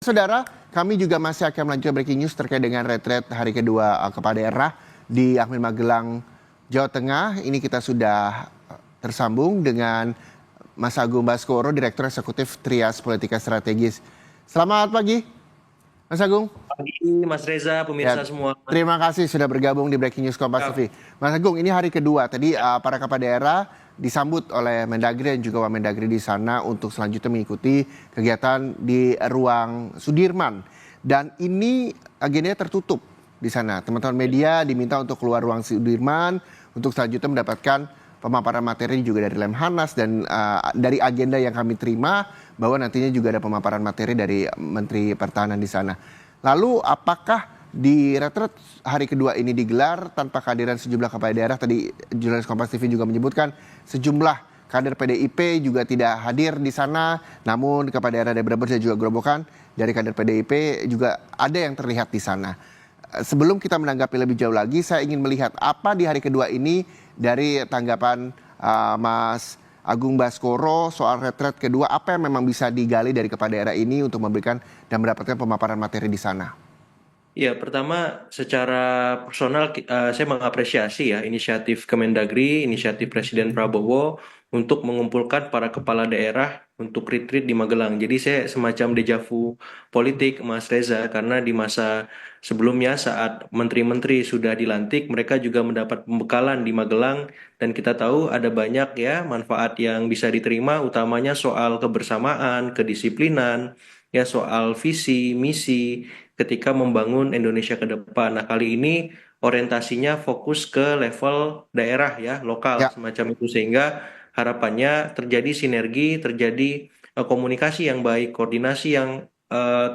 saudara, kami juga masih akan melanjutkan breaking news terkait dengan retret hari kedua kepala daerah di Akmil Magelang, Jawa Tengah. Ini kita sudah tersambung dengan Mas Agung Baskoro, Direktur Eksekutif Trias Politika Strategis. Selamat pagi, Mas Agung. Pagi, Mas Reza, pemirsa Ya, semua. terima kasih sudah bergabung di Breaking News Kompas TV. Mas Agung, ini hari kedua. Tadi para kepala daerah disambut oleh Mendagri dan juga Wamendagri di sana untuk selanjutnya mengikuti kegiatan di ruang Sudirman. Dan ini agendanya tertutup di sana. Teman-teman media diminta untuk keluar ruang Sudirman untuk selanjutnya mendapatkan pemaparan materi juga dari Lemhanas dan dari agenda yang kami terima bahwa nantinya juga ada pemaparan materi dari Menteri Pertahanan di sana. Lalu apakah di retret hari kedua ini digelar tanpa kehadiran sejumlah kepala daerah? Tadi jurnalis Kompas TV juga menyebutkan sejumlah kader PDIP juga tidak hadir di sana. Namun kepala daerah dari Brebes dan juga Gerobokan dari kader PDIP juga ada yang terlihat di sana. Sebelum kita menanggapi lebih jauh lagi, saya ingin melihat apa di hari kedua ini dari tanggapan Mas Agung Baskoro soal retret kedua, apa yang memang bisa digali dari kepala daerah ini untuk memberikan dan mendapatkan pemaparan materi di sana. Ya, pertama secara personal saya mengapresiasi ya inisiatif Kemendagri, inisiatif Presiden Prabowo untuk mengumpulkan para kepala daerah untuk retreat di Magelang. Jadi saya semacam dejavu politik, Mas Reza, karena di masa sebelumnya saat menteri-menteri sudah dilantik, mereka juga mendapat pembekalan di Magelang dan kita tahu ada banyak ya manfaat yang bisa diterima, utamanya soal kebersamaan, kedisiplinan, ya soal visi, misi ketika membangun Indonesia ke depan. Nah, kali ini orientasinya fokus ke level daerah ya, lokal Ya, semacam itu sehingga harapannya terjadi sinergi, terjadi komunikasi yang baik, koordinasi yang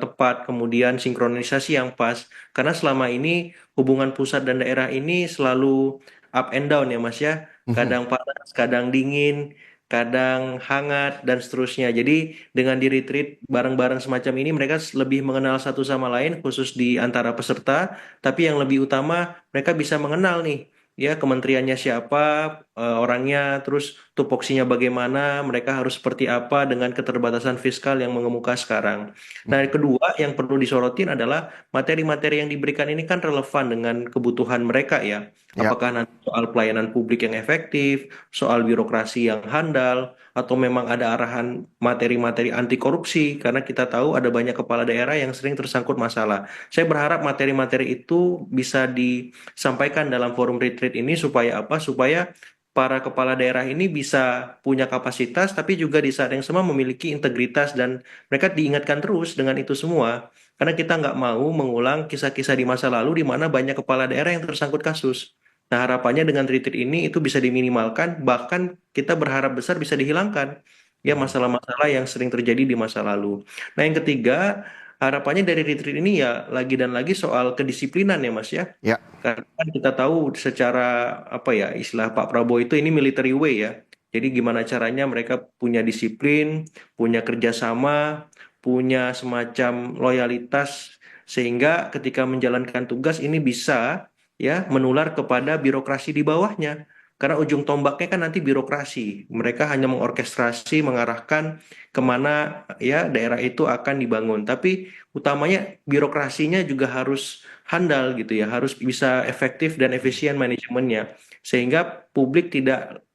tepat, kemudian sinkronisasi yang pas. Karena selama ini hubungan pusat dan daerah ini selalu up and down ya Mas ya. Kadang panas, kadang dingin, kadang hangat dan seterusnya. Jadi dengan di retreat bareng-bareng semacam ini mereka lebih mengenal satu sama lain khusus di antara peserta, tapi yang lebih utama mereka bisa mengenal nih ya kementeriannya siapa, orangnya, terus tupoksinya bagaimana, mereka harus seperti apa dengan keterbatasan fiskal yang mengemuka sekarang. Nah, yang kedua yang perlu disorotin adalah materi-materi yang diberikan ini kan relevan dengan kebutuhan mereka ya. ya. Apakah nanti soal pelayanan publik yang efektif, soal birokrasi yang handal, atau memang ada arahan materi-materi anti korupsi, karena kita tahu ada banyak kepala daerah yang sering tersangkut masalah. Saya berharap materi-materi itu bisa disampaikan dalam forum retreat ini supaya apa? Supaya para kepala daerah ini bisa punya kapasitas, tapi juga di saat yang sama memiliki integritas dan mereka diingatkan terus dengan itu semua. Karena kita nggak mau mengulang kisah-kisah di masa lalu di mana banyak kepala daerah yang tersangkut kasus. Nah, harapannya dengan retreat ini itu bisa diminimalkan, bahkan kita berharap besar bisa dihilangkan ya masalah-masalah yang sering terjadi di masa lalu. Nah, yang ketiga, harapannya dari retreat ini ya lagi dan lagi soal kedisiplinan ya Mas ya. Ya. Karena kan kita tahu secara apa ya istilah Pak Prabowo itu ini military way ya. Jadi gimana caranya mereka punya disiplin, punya kerjasama, punya semacam loyalitas sehingga ketika menjalankan tugas ini bisa ya menular kepada birokrasi di bawahnya. Karena ujung tombaknya kan nanti birokrasi. Mereka hanya mengorkestrasi, mengarahkan kemana ya daerah itu akan dibangun. Tapi utamanya birokrasinya juga harus handal gitu ya, harus bisa efektif dan efisien manajemennya. Sehingga publik tidak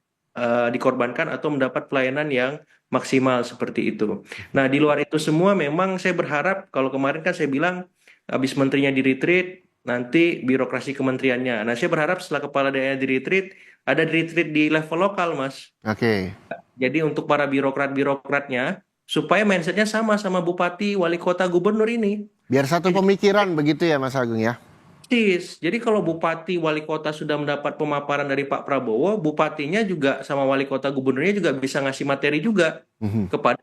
dikorbankan atau mendapat pelayanan yang maksimal seperti itu. Nah, di luar itu semua memang saya berharap kalau kemarin kan saya bilang habis menterinya di retreat, nanti birokrasi kementeriannya. Nah, saya berharap setelah kepala daerah di retreat, ada di retreat di level lokal, Mas. Oke. Jadi untuk para birokratnya, supaya mindsetnya sama bupati, wali kota, gubernur ini. Biar satu Jadi pemikiran begitu ya Mas Agung ya. persis. Jadi kalau bupati, wali kota sudah mendapat pemaparan dari Pak Prabowo, bupatinya juga sama wali kota, gubernurnya juga bisa ngasih materi juga Mhm. kepada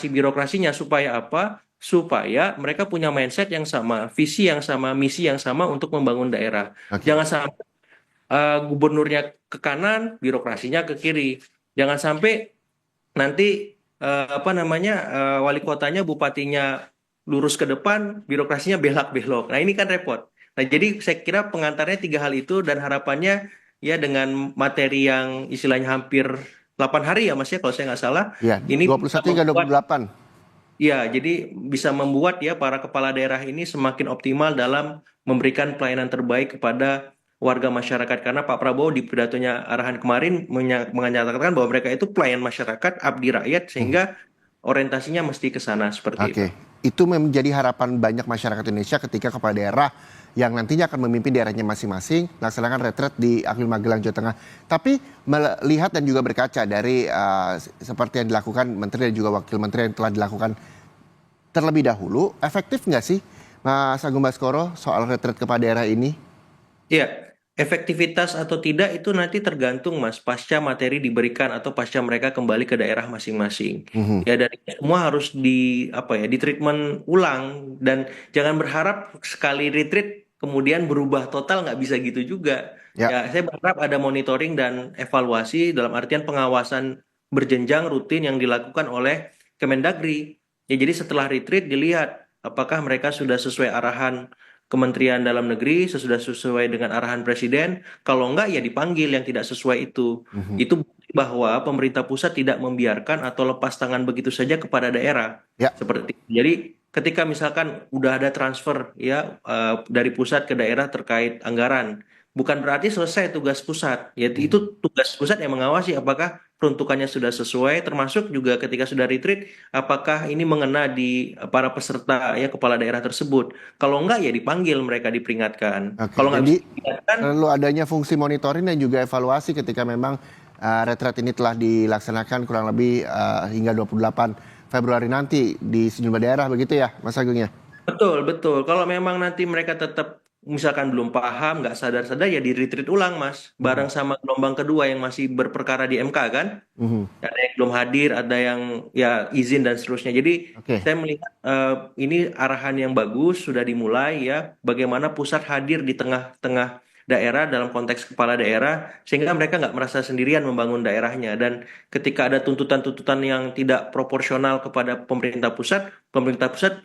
birokrasinya supaya apa? Supaya mereka punya mindset yang sama, visi yang sama, misi yang sama untuk membangun daerah. Oke. Jangan sampai gubernurnya ke kanan, birokrasinya ke kiri. Jangan sampai nanti apa namanya wali kotanya, bupatinya lurus ke depan, birokrasinya belak-belok. Nah ini kan repot. Nah jadi saya kira pengantarnya tiga hal itu dan harapannya ya dengan materi yang istilahnya hampir 8 hari ya Mas ya kalau saya nggak salah, Ya, ini bisa 21 hingga membuat 28. Ya, jadi bisa membuat ya para kepala daerah ini semakin optimal dalam memberikan pelayanan terbaik kepada warga masyarakat. Karena Pak Prabowo di pidatonya arahan kemarin menyatakan bahwa mereka itu pelayan masyarakat, abdi rakyat, Mhm. sehingga orientasinya mesti ke sana seperti itu. Oke, itu menjadi harapan banyak masyarakat Indonesia ketika kepala daerah yang nantinya akan memimpin daerahnya masing-masing melaksanakan retret di Akmil Magelang, Jawa Tengah. Tapi melihat dan juga berkaca dari seperti yang dilakukan menteri dan juga wakil menteri yang telah dilakukan terlebih dahulu, efektif nggak sih Mas Agung Baskoro soal retret kepala daerah ini? Ya, efektivitas atau tidak itu nanti tergantung Mas pasca materi diberikan atau pasca mereka kembali ke daerah masing-masing. Mhm. Ya dan ini semua harus di apa ya, di treatment ulang dan jangan berharap sekali retreat kemudian berubah total nggak bisa gitu juga. Ya. Ya, saya berharap ada monitoring dan evaluasi dalam artian pengawasan berjenjang rutin yang dilakukan oleh Kemendagri. Ya, jadi setelah retreat dilihat apakah mereka sudah sesuai arahan Kementerian Dalam Negeri sesudah sesuai dengan arahan Presiden. Kalau enggak ya dipanggil yang tidak sesuai itu. Mhm. Itu bukti bahwa pemerintah pusat tidak membiarkan atau lepas tangan begitu saja kepada daerah. Ya. Seperti jadi ketika misalkan udah ada transfer ya dari pusat ke daerah terkait anggaran, bukan berarti selesai tugas pusat. Ya Mhm. itu tugas pusat yang mengawasi apakah peruntukannya sudah sesuai, termasuk juga ketika sudah retreat, apakah ini mengena di para peserta ya kepala daerah tersebut. Kalau enggak ya dipanggil mereka diperingatkan. Oke, Kalau nggak bisa jadi diperingatkan, perlu adanya fungsi monitoring dan juga evaluasi ketika memang retret ini telah dilaksanakan kurang lebih hingga 28 Februari nanti di sejumlah daerah begitu ya, Mas Agung ya? betul betul. Kalau memang nanti mereka tetap misalkan belum paham, nggak sadar-sadar ya di retreat ulang mas, Mhm. bareng sama gelombang kedua yang masih berperkara di MK kan. Mhm. Ada yang belum hadir, ada yang ya izin dan seterusnya. Jadi Oke. saya melihat ini arahan yang bagus sudah dimulai ya. Bagaimana pusat hadir di tengah-tengah daerah dalam konteks kepala daerah sehingga mereka nggak merasa sendirian membangun daerahnya dan ketika ada tuntutan-tuntutan yang tidak proporsional kepada pemerintah pusat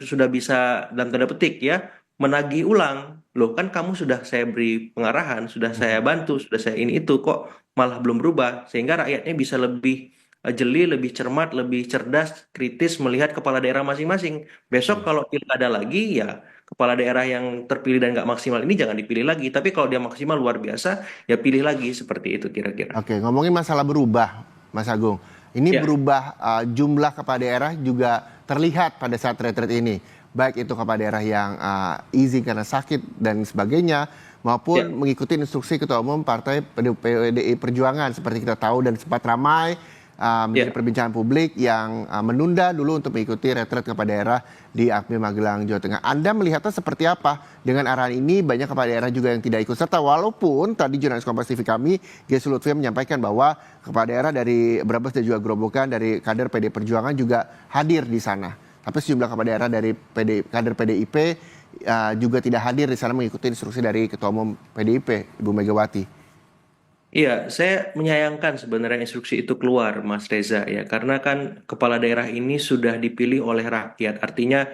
sudah bisa dalam tanda petik ya menagih ulang. Loh kan kamu sudah saya beri pengarahan, sudah saya Mhm. bantu, sudah saya ini itu kok malah belum berubah sehingga rakyatnya bisa lebih jeli, lebih cermat, lebih cerdas, kritis melihat kepala daerah masing-masing. Besok Oke. kalau pilkada lagi ya kepala daerah yang terpilih dan nggak maksimal ini jangan dipilih lagi. Tapi kalau dia maksimal luar biasa ya pilih lagi seperti itu kira-kira. Oke, ngomongin masalah berubah, Mas Agung. Ini Ya, berubah jumlah kepala daerah juga terlihat pada saat retret ini. Baik itu kepala daerah yang izin karena sakit dan sebagainya, maupun ya, mengikuti instruksi Ketua Umum Partai PDI Perjuangan. Seperti kita tahu dan sempat ramai menjadi ya. perbincangan publik yang menunda dulu untuk mengikuti retret kepala daerah di Akmil Magelang, Jawa Tengah. Anda melihatnya seperti apa? Dengan arahan ini banyak kepala daerah juga yang tidak ikut serta walaupun tadi jurnalis Kompas TV kami Gesel Lutfi menyampaikan bahwa kepala daerah dari Brebes dan juga Gerobokan dari kader PD Perjuangan juga hadir di sana. Tapi sejumlah kepala daerah dari kader PDIP juga tidak hadir di sana mengikuti instruksi dari Ketua Umum PDIP Ibu Megawati. Iya, saya menyayangkan sebenarnya instruksi itu keluar, Mas Reza ya, karena kan kepala daerah ini sudah dipilih oleh rakyat. Artinya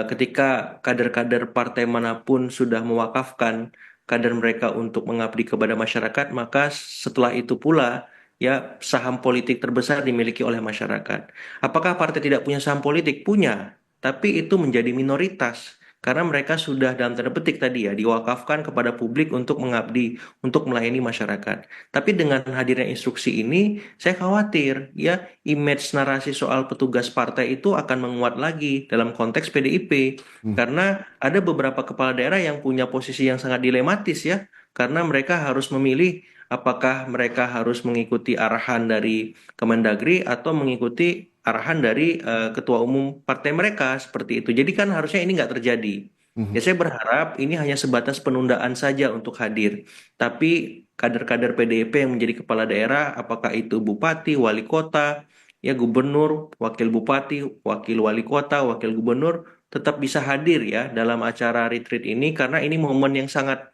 ketika kader-kader partai manapun sudah mewakafkan kader mereka untuk mengabdi kepada masyarakat, maka setelah itu pula ya saham politik terbesar dimiliki oleh masyarakat. Apakah partai tidak punya saham politik? Punya, tapi itu menjadi minoritas. Karena mereka sudah dalam tanda petik tadi ya diwakafkan kepada publik untuk mengabdi, untuk melayani masyarakat. Tapi dengan hadirnya instruksi ini, saya khawatir ya image narasi soal petugas partai itu akan menguat lagi dalam konteks PDIP. Hmm. Karena ada beberapa kepala daerah yang punya posisi yang sangat dilematis ya, karena mereka harus memilih apakah mereka harus mengikuti arahan dari Kemendagri atau mengikuti arahan dari ketua umum partai mereka seperti itu. Jadi kan harusnya ini nggak terjadi. Mhm. Ya saya berharap ini hanya sebatas penundaan saja untuk hadir. Tapi kader-kader PDIP yang menjadi kepala daerah, apakah itu bupati, wali kota, ya gubernur, wakil bupati, wakil wali kota, wakil gubernur, tetap bisa hadir ya dalam acara retreat ini karena ini momen yang sangat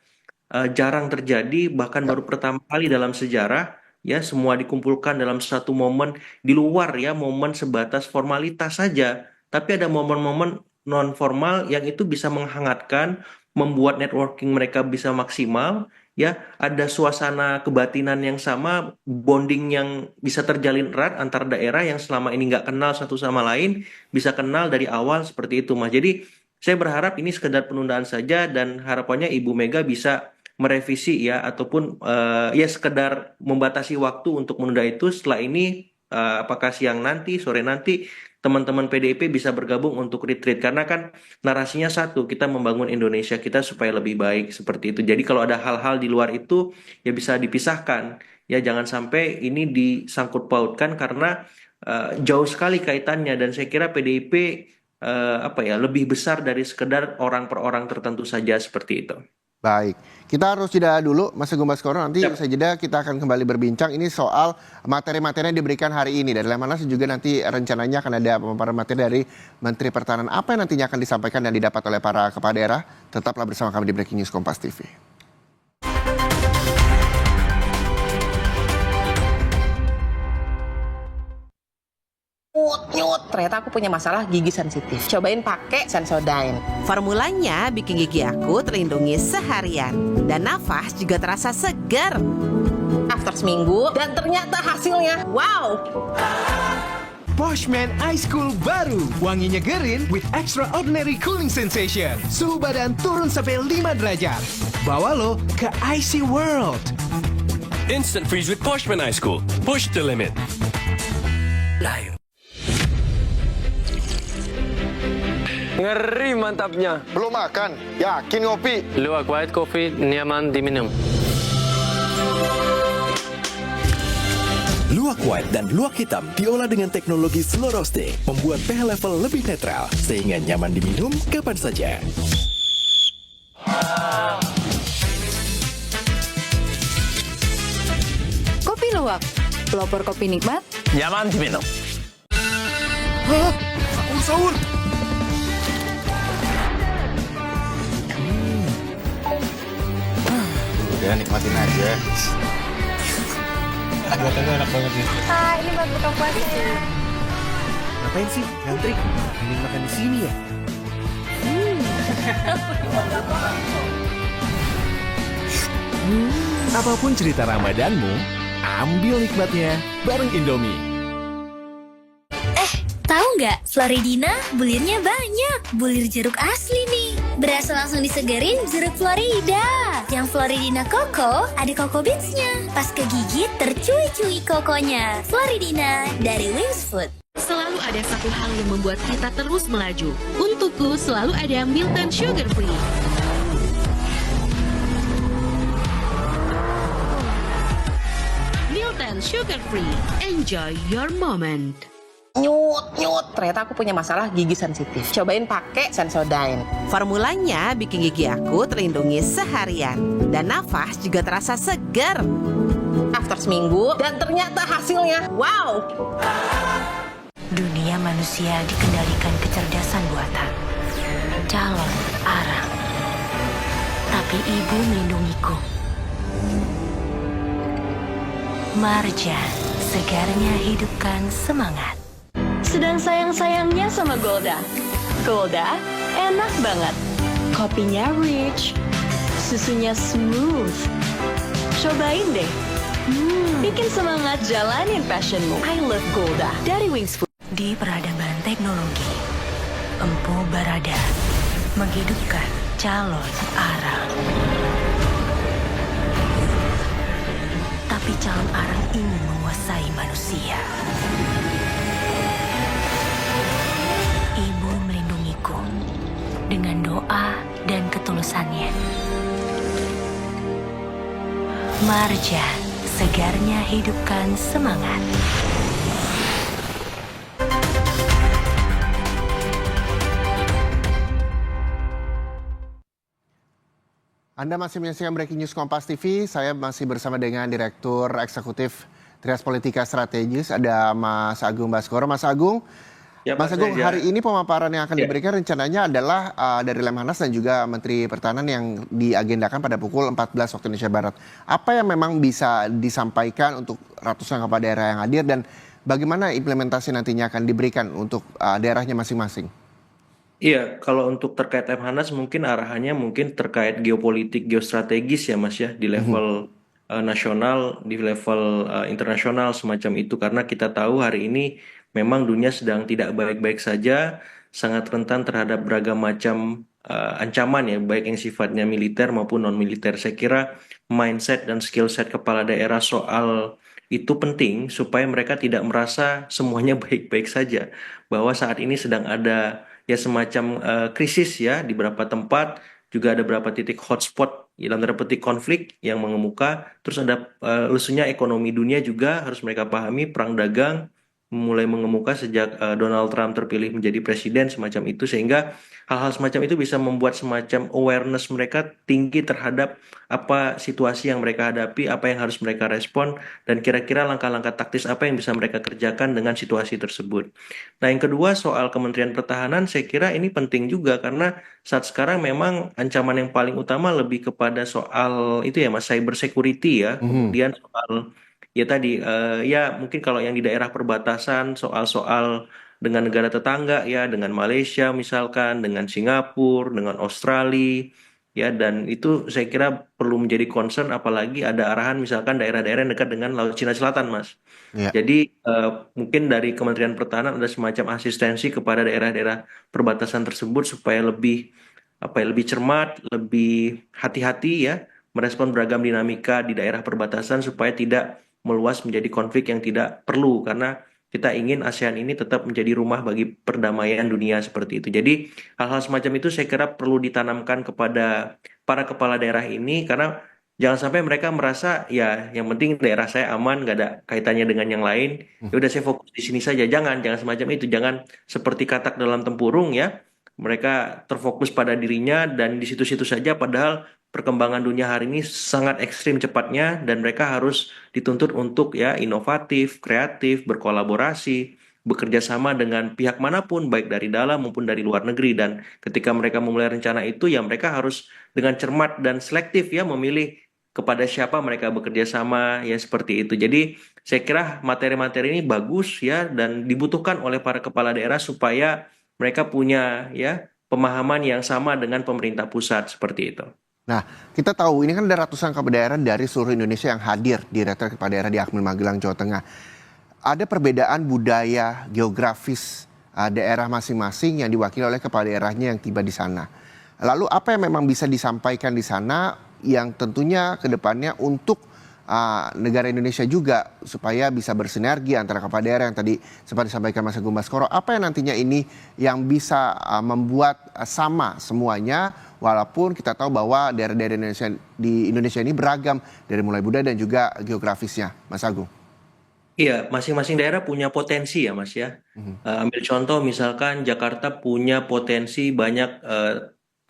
jarang terjadi, bahkan Ya. baru pertama kali dalam sejarah ya semua dikumpulkan dalam satu momen di luar ya momen sebatas formalitas saja, tapi ada momen-momen non formal yang itu bisa menghangatkan, membuat networking mereka bisa maksimal ya ada suasana kebatinan yang sama, bonding yang bisa terjalin erat antar daerah yang selama ini nggak kenal satu sama lain, bisa kenal dari awal seperti itu, Mas. Jadi saya berharap ini sekedar penundaan saja dan harapannya Ibu Mega bisa merevisi ya ataupun ya sekedar membatasi waktu untuk menunda itu setelah ini apakah siang nanti, sore nanti teman-teman PDIP bisa bergabung untuk retreat karena kan narasinya satu, kita membangun Indonesia kita supaya lebih baik seperti itu. Jadi kalau ada hal-hal di luar itu ya bisa dipisahkan. Ya jangan sampai ini disangkut pautkan karena jauh sekali kaitannya dan saya kira PDIP apa ya lebih besar dari sekedar orang per orang tertentu saja seperti itu. Baik, kita harus jeda dulu, Mas Agung Baskoro. Nanti Yap. usai jeda kita akan kembali berbincang ini soal materi-materi yang diberikan hari ini dari Lemhanas, juga nanti rencananya akan ada pemaparan materi dari Menteri Pertahanan. Apa yang nantinya akan disampaikan dan didapat oleh para kepala daerah? Tetaplah bersama kami di Breaking News Kompas TV. Nyut, ternyata aku punya masalah gigi sensitif. Cobain pakai Sensodyne. Formulanya bikin gigi aku terlindungi seharian. Dan nafas juga terasa segar. After seminggu, dan ternyata hasilnya, wow! Boschman Ice Cool baru. Wangi nyegerin with extraordinary cooling sensation. Suhu badan turun sampai 5 derajat. Bawa lo ke Icy World. Instant freeze with Poshman Ice Cool. Push the limit. Layo. Ngeri mantapnya. Belum makan, yakin ngopi. Luwak white coffee nyaman diminum. Luwak white dan luwak hitam diolah dengan teknologi slow roasting, membuat pH level lebih netral sehingga nyaman diminum kapan saja. Kopi luwak, pelopor kopi nikmat. Nyaman diminum. Aku sahur. Udah nikmatin aja. Buatannya enak banget nih. Ini buat buka puasa ya. Ngapain sih ngantri? Mending makan di sini ya. Apapun cerita Ramadanmu, ambil nikmatnya bareng Indomie. Tahu nggak, Floridina bulirnya banyak. Bulir jeruk asli nih. Berasa langsung disegerin jeruk Florida. Yang Floridina Coco, ada Coco Beans-nya. Pas kegigit, tercui-cui kokonya. Floridina dari Wings Food. Selalu ada satu hal yang membuat kita terus melaju. Untukku selalu ada Milton Sugar Free. Milton Sugar Free. Enjoy your moment. Nyut, ternyata aku punya masalah gigi sensitif. Cobain pakai Sensodyne. Formulanya bikin gigi aku terlindungi seharian. Dan nafas juga terasa segar. After seminggu, dan ternyata hasilnya, wow! Dunia manusia dikendalikan kecerdasan buatan. Calon arang. Tapi ibu melindungiku. Marjan, segarnya hidupkan semangat. Sedang sayang-sayangnya sama Golda. Golda enak banget. Kopinya rich, susunya smooth. Cobain deh. Bikin semangat jalanin passionmu. I love Golda dari Wings Food. Di peradaban teknologi, Empu Barada menghidupkan calon arang. Tapi calon arang ingin menguasai manusia. Ibu melindungiku dengan doa dan ketulusannya. Marjan, segarnya hidupkan semangat. Anda masih menyaksikan Breaking News Kompas TV. Saya masih bersama dengan Direktur Eksekutif Trias Politika Strategis, ada Mas Agung Baskoro. Mas Agung, Ya, Mas Pak Agung, Reza. hari ini pemaparan yang akan Ya. diberikan rencananya adalah dari Lemhanas dan juga Menteri Pertahanan yang diagendakan pada pukul 14 waktu Indonesia Barat. Apa yang memang bisa disampaikan untuk ratusan kepala daerah yang hadir dan bagaimana implementasi nantinya akan diberikan untuk daerahnya masing-masing? Iya, kalau untuk terkait Lemhanas mungkin arahannya mungkin terkait geopolitik, geostrategis ya Mas ya, di level nasional, di level internasional semacam itu. Karena kita tahu hari ini memang dunia sedang tidak baik-baik saja, sangat rentan terhadap beragam macam ancaman ya, baik yang sifatnya militer maupun non-militer. Saya kira mindset dan skill set kepala daerah soal itu penting supaya mereka tidak merasa semuanya baik-baik saja, bahwa saat ini sedang ada ya semacam krisis ya di beberapa tempat, juga ada beberapa titik hotspot ya, dalam tanda petik konflik yang mengemuka, terus ada lesunya ekonomi dunia juga harus mereka pahami, perang dagang mulai mengemuka sejak Donald Trump terpilih menjadi presiden semacam itu, sehingga hal-hal semacam itu bisa membuat semacam awareness mereka tinggi terhadap apa situasi yang mereka hadapi, apa yang harus mereka respon, dan kira-kira langkah-langkah taktis apa yang bisa mereka kerjakan dengan situasi tersebut. Nah, yang kedua soal Kementerian Pertahanan, saya kira ini penting juga karena saat sekarang memang ancaman yang paling utama lebih kepada soal itu ya Mas, cyber security ya. Kemudian soal ya tadi ya mungkin kalau yang di daerah perbatasan soal-soal dengan negara tetangga ya, dengan Malaysia misalkan, dengan Singapura, dengan Australia ya, dan itu saya kira perlu menjadi concern apalagi ada arahan misalkan daerah-daerah yang dekat dengan Laut Cina Selatan, Mas. Ya. Jadi mungkin dari Kementerian Pertahanan ada semacam asistensi kepada daerah-daerah perbatasan tersebut supaya lebih apa ya, lebih cermat, lebih hati-hati ya merespon beragam dinamika di daerah perbatasan supaya tidak meluas menjadi konflik yang tidak perlu, karena kita ingin ASEAN ini tetap menjadi rumah bagi perdamaian dunia seperti itu. Jadi hal-hal semacam itu saya kira perlu ditanamkan kepada para kepala daerah ini, karena jangan sampai mereka merasa ya yang penting daerah saya aman, nggak ada kaitannya dengan yang lain. Ya udah saya fokus di sini saja. Jangan semacam itu. Jangan seperti katak dalam tempurung ya. Mereka terfokus pada dirinya dan di situ-situ saja, padahal perkembangan dunia hari ini sangat ekstrim cepatnya dan mereka harus dituntut untuk ya inovatif, kreatif, berkolaborasi, bekerja sama dengan pihak manapun baik dari dalam maupun dari luar negeri, dan ketika mereka memulai rencana itu ya mereka harus dengan cermat dan selektif ya memilih kepada siapa mereka bekerja sama ya seperti itu. Jadi saya kira materi-materi ini bagus ya dan dibutuhkan oleh para kepala daerah supaya mereka punya ya pemahaman yang sama dengan pemerintah pusat seperti itu. Nah, kita tahu ini kan ada ratusan kepala daerah dari seluruh Indonesia yang hadir di Retret Kepala Daerah di Akmil Magelang, Jawa Tengah. Ada perbedaan budaya geografis daerah masing-masing yang diwakili oleh kepala daerahnya yang tiba di sana. Lalu apa yang memang bisa disampaikan di sana yang tentunya ke depannya untuk negara Indonesia juga supaya bisa bersinergi antara kepala daerah yang tadi sempat disampaikan Mas Agung Baskoro. Apa yang nantinya ini yang bisa membuat sama semuanya, walaupun kita tahu bahwa daerah-daerah di Indonesia ini beragam dari mulai budaya dan juga geografisnya, Mas Agung. Iya, masing-masing daerah punya potensi ya Mas ya. Ambil contoh misalkan Jakarta punya potensi banyak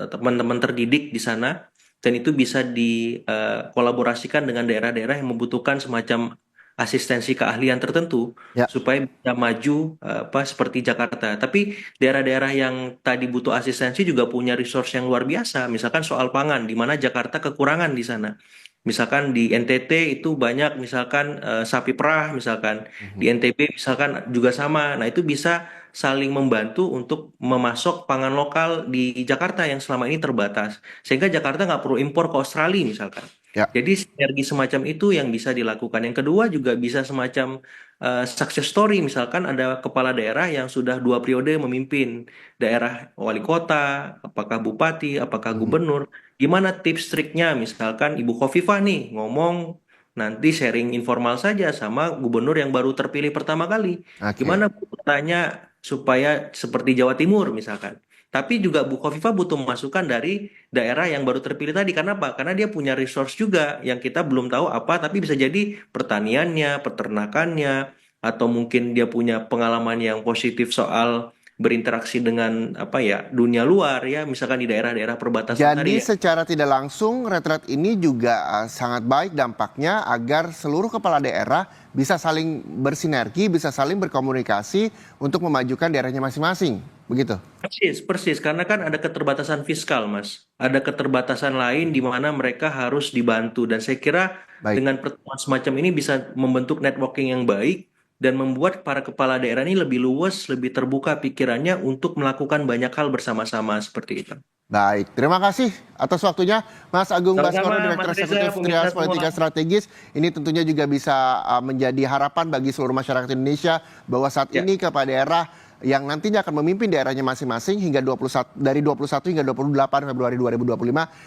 teman-teman terdidik di sana, dan itu bisa dikolaborasikan dengan daerah-daerah yang membutuhkan semacam asistensi keahlian tertentu supaya bisa maju seperti Jakarta. Tapi daerah-daerah yang tadi butuh asistensi juga punya resource yang luar biasa, misalkan soal pangan, di mana Jakarta kekurangan di sana. Misalkan di NTT itu banyak misalkan sapi perah misalkan, di NTB misalkan juga sama. Nah itu bisa saling membantu untuk memasok pangan lokal di Jakarta yang selama ini terbatas. Sehingga Jakarta nggak perlu impor ke Australia misalkan. Jadi sinergi semacam itu yang bisa dilakukan. Yang kedua juga bisa semacam success story. Misalkan ada kepala daerah yang sudah 2 periode memimpin daerah, wali kota, apakah bupati, apakah gubernur. Gimana tips triknya, misalkan Ibu Khofifah nih ngomong nanti sharing informal saja sama gubernur yang baru terpilih pertama kali. Gimana Bu tanya supaya seperti Jawa Timur misalkan. Tapi juga Bu Khofifah butuh masukan dari daerah yang baru terpilih tadi. Karena apa? Karena dia punya resource juga yang kita belum tahu apa, tapi bisa jadi pertaniannya, peternakannya, atau mungkin dia punya pengalaman yang positif soal berinteraksi dengan dunia luar ya, misalkan di daerah-daerah perbatasan tadi. Jadi secara tidak langsung retret ini juga sangat baik dampaknya agar seluruh kepala daerah bisa saling bersinergi, bisa saling berkomunikasi untuk memajukan daerahnya masing-masing, begitu? Persis, karena kan ada keterbatasan fiskal, Mas. Ada keterbatasan lain di mana mereka harus dibantu, dan saya kira dengan pertemuan semacam ini bisa membentuk networking yang baik dan membuat para kepala daerah ini lebih luas, lebih terbuka pikirannya untuk melakukan banyak hal bersama-sama seperti itu. Baik, terima kasih atas waktunya Mas Agung Sama-sama, Baskoro, Direktur Mas Reza, Eksekutif pemirsa Trias semua. Politika Strategis. Ini tentunya juga bisa menjadi harapan bagi seluruh masyarakat Indonesia bahwa saat ini kepala daerah yang nantinya akan memimpin daerahnya masing-masing hingga 21 hingga 28 Februari 2025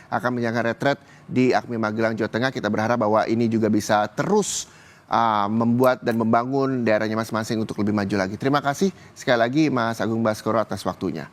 akan menyangka retret di Akmi Magelang, Jawa Tengah. Kita berharap bahwa ini juga bisa terus membuat dan membangun daerahnya masing-masing untuk lebih maju lagi. Terima kasih sekali lagi Mas Agung Baskoro atas waktunya.